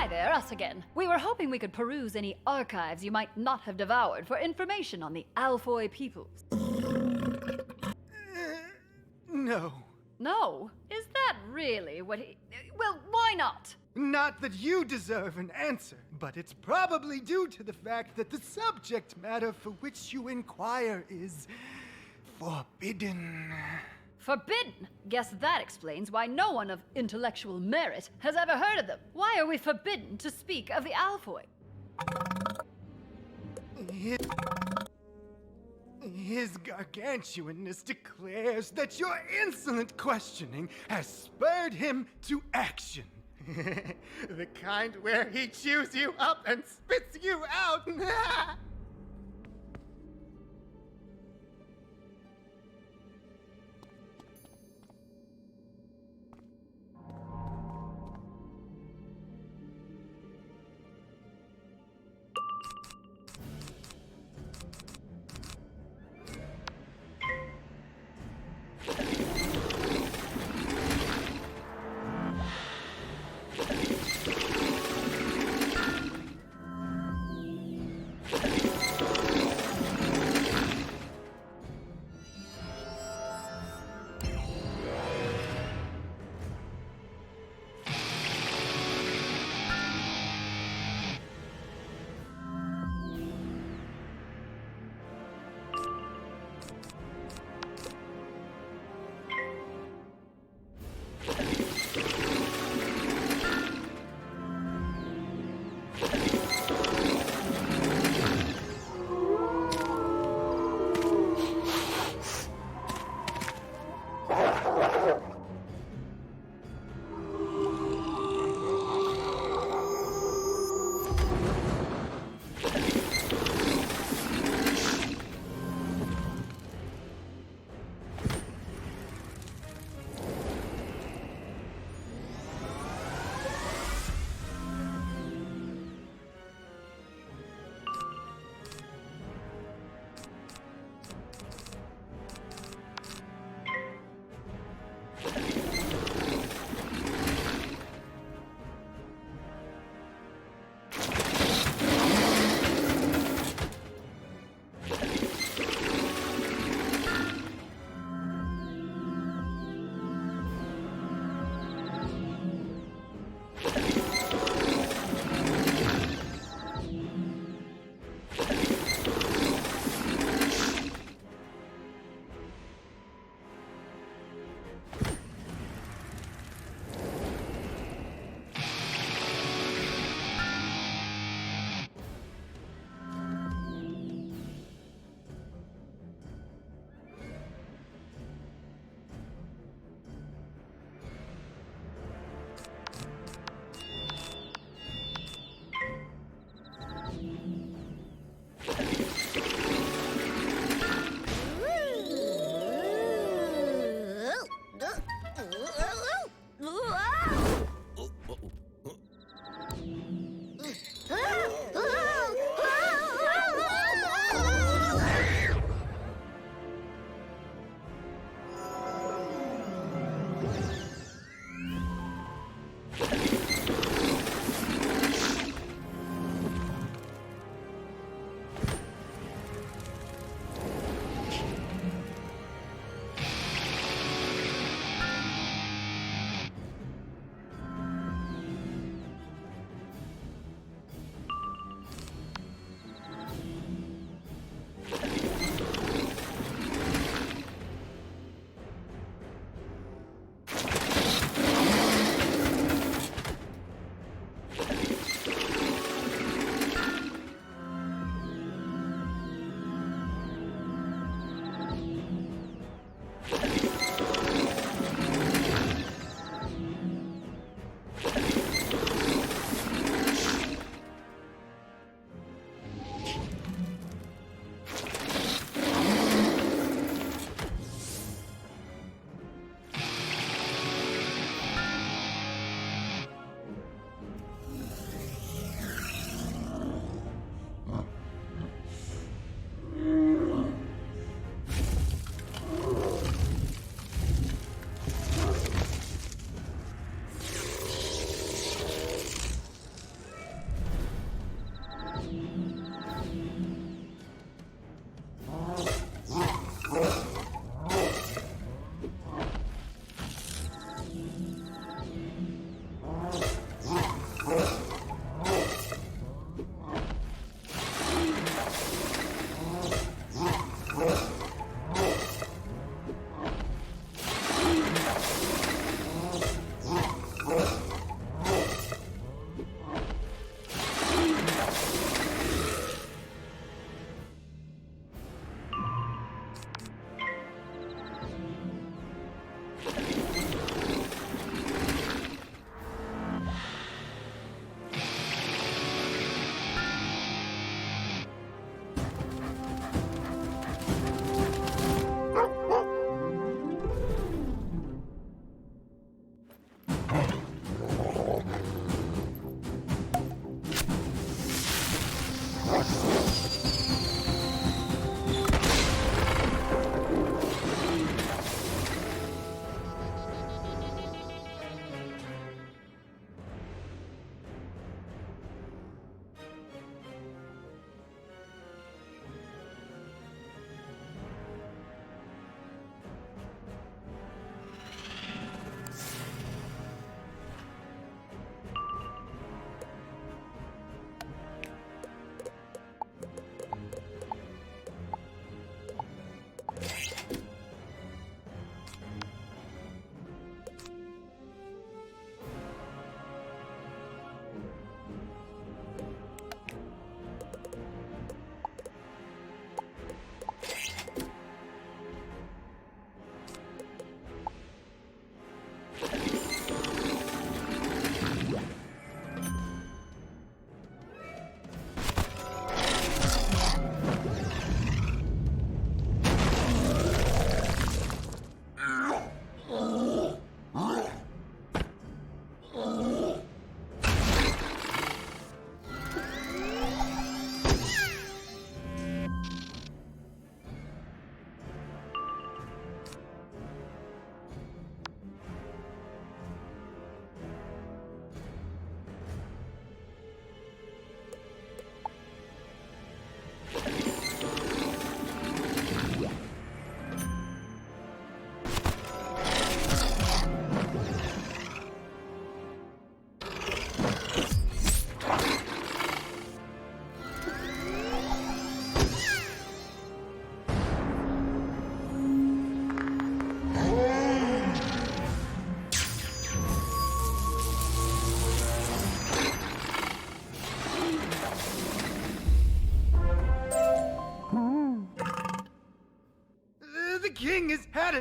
there, us again. We were hoping we could peruse any archives you might not have devoured for information on the Alfoy peoples. No. No? Is that really what he... Well, why not? Not that you deserve an answer, but it's probably due to the fact that the subject matter for which you inquire is forbidden. Forbidden? Guess that explains why no one of intellectual merit has ever heard of them. Why are we forbidden to speak of the Alfoy? His gargantuanness declares that your insolent questioning has spurred him to action. The kind where he chews you up and spits you out.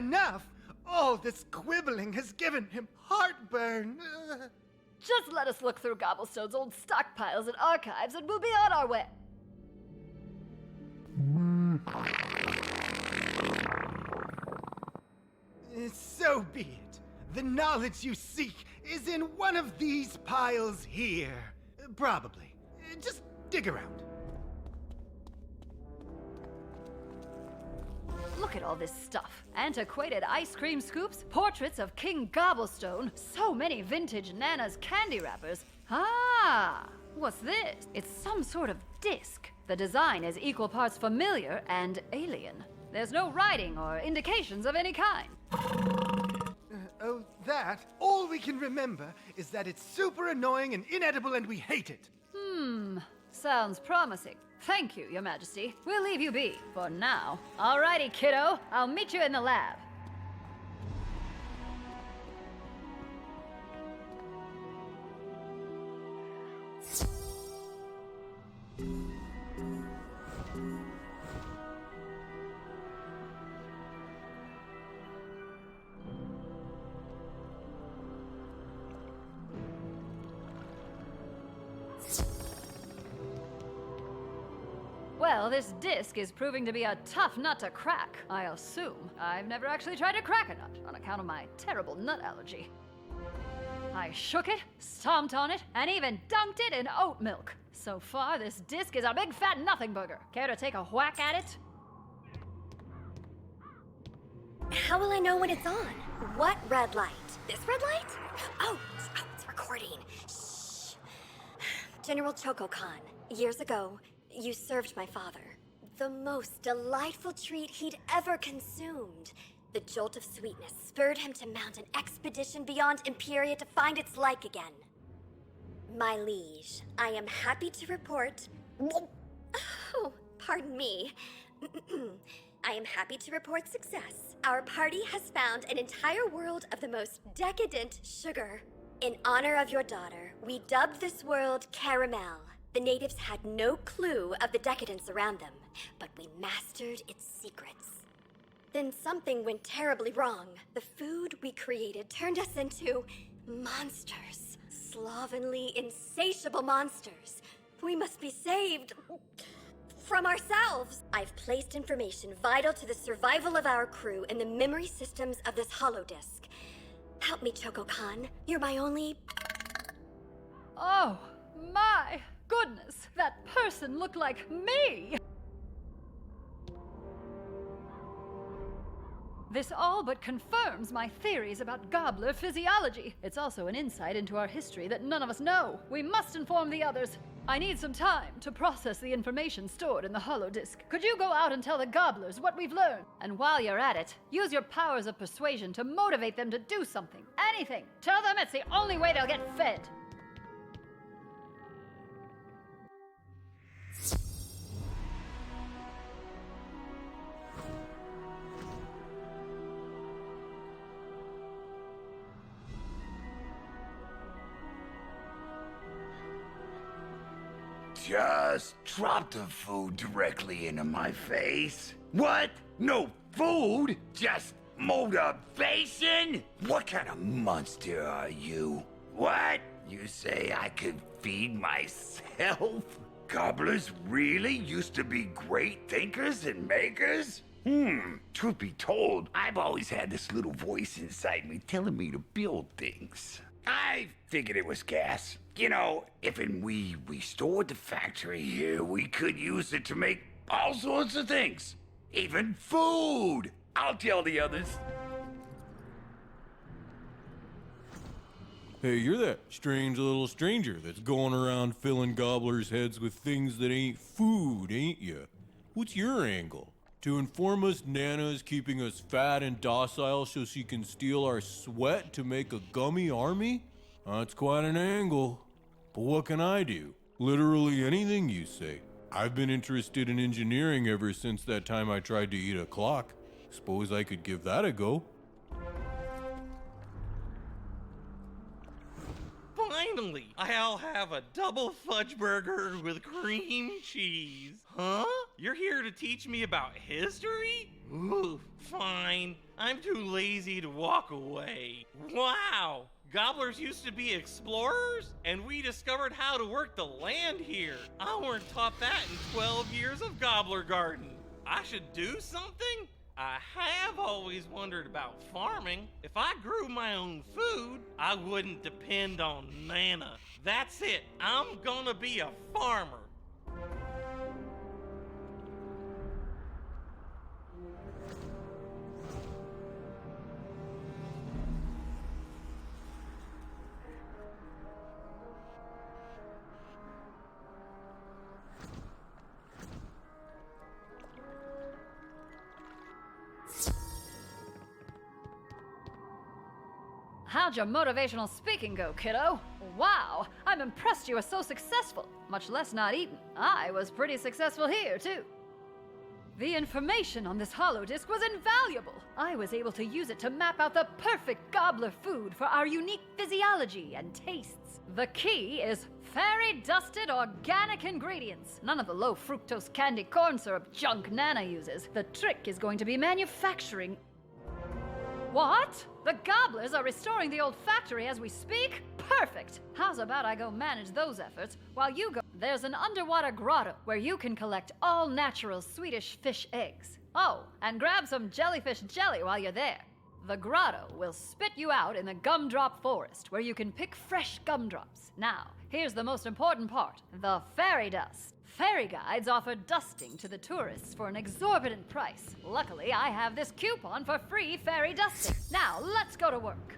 enough! All this quibbling has given him heartburn. Just let us look through Gobblestone's old stockpiles and archives and we'll be on our way. So be it. The knowledge you seek is in one of these piles here. Probably. Just dig around. Look at all this stuff. Antiquated ice cream scoops, portraits of King Gobblestone, so many vintage Nana's candy wrappers. Ah, what's this? It's some sort of disc. The design is equal parts familiar and alien. There's no writing or indications of any kind. Oh, that? All we can remember is that it's super annoying and inedible and we hate it. Sounds promising. Thank you, Your Majesty. We'll leave you be for now. Alrighty, kiddo. I'll meet you in the lab. Well, this disc is proving to be a tough nut to crack, I assume. I've never actually tried to crack a nut on account of my terrible nut allergy. I shook it, stomped on it, and even dunked it in oat milk. So far, this disc is a big fat nothing burger. Care to take a whack at it? How will I know when it's on? What red light? This red light? Oh, it's recording. Shh. General Choco-Khan, years ago, you served my father. The most delightful treat he'd ever consumed. The jolt of sweetness spurred him to mount an expedition beyond Imperia to find its like again. My liege, I am happy to report... Oh, pardon me. I am happy to report success. Our party has found an entire world of the most decadent sugar. In honor of your daughter, we dubbed this world Karamelle. The natives had no clue of the decadence around them, but we mastered its secrets. Then something went terribly wrong. The food we created turned us into monsters. Slovenly, insatiable monsters. We must be saved from ourselves. I've placed information vital to the survival of our crew in the memory systems of this holodisk. Help me, Choco-Khan. You're my only... Oh, my goodness. That person looked like me. This all but confirms my theories about gobbler physiology. It's also an insight into our history that none of us know. We must inform the others. I need some time to process the information stored in the holodisk. Could you go out and tell the gobblers what we've learned? And while you're at it, use your powers of persuasion to motivate them to do something. Anything. Tell them it's the only way they'll get fed. Just dropped the food directly into my face. What? No food? Just motivation? What kind of monster are you? What? You say I could feed myself? Gobblers really used to be great thinkers and makers? Truth be told, I've always had this little voice inside me telling me to build things. I figured it was gas. You know, if and we restored the factory here, we could use it to make all sorts of things. Even food! I'll tell the others. Hey, you're that strange little stranger that's going around filling gobblers' heads with things that ain't food, ain't you? What's your angle? To inform us Nana's keeping us fat and docile so she can steal our sweat to make a gummy army? That's quite an angle. But what can I do? Literally anything you say. I've been interested in engineering ever since that time I tried to eat a clock. Suppose I could give that a go. Finally, I'll have a double fudge burger with cream cheese. Huh? You're here to teach me about history? Ooh, fine. I'm too lazy to walk away. Wow! Gobblers used to be explorers, and we discovered how to work the land here. I weren't taught that in 12 years of Gobbler Garden. I should do something? I have always wondered about farming. If I grew my own food, I wouldn't depend on Nana. That's it. I'm gonna be a farmer. How'd your motivational speaking go, kiddo? Wow, I'm impressed you were so successful, much less not eaten. I was pretty successful here, too. The information on this holodisc was invaluable. I was able to use it to map out the perfect gobbler food for our unique physiology and tastes. The key is fairy-dusted organic ingredients. None of the low-fructose candy corn syrup junk Nana uses. The trick is going to be manufacturing... What? The Gobblers are restoring the old factory as we speak? Perfect! How's about I go manage those efforts while you go... There's an underwater grotto where you can collect all natural Swedish fish eggs. Oh, and grab some jellyfish jelly while you're there. The grotto will spit you out in the gumdrop forest where you can pick fresh gumdrops. Now, here's the most important part, the fairy dust. Fairy guides offer dusting to the tourists for an exorbitant price. Luckily, I have this coupon for free fairy dusting. Now, let's go to work.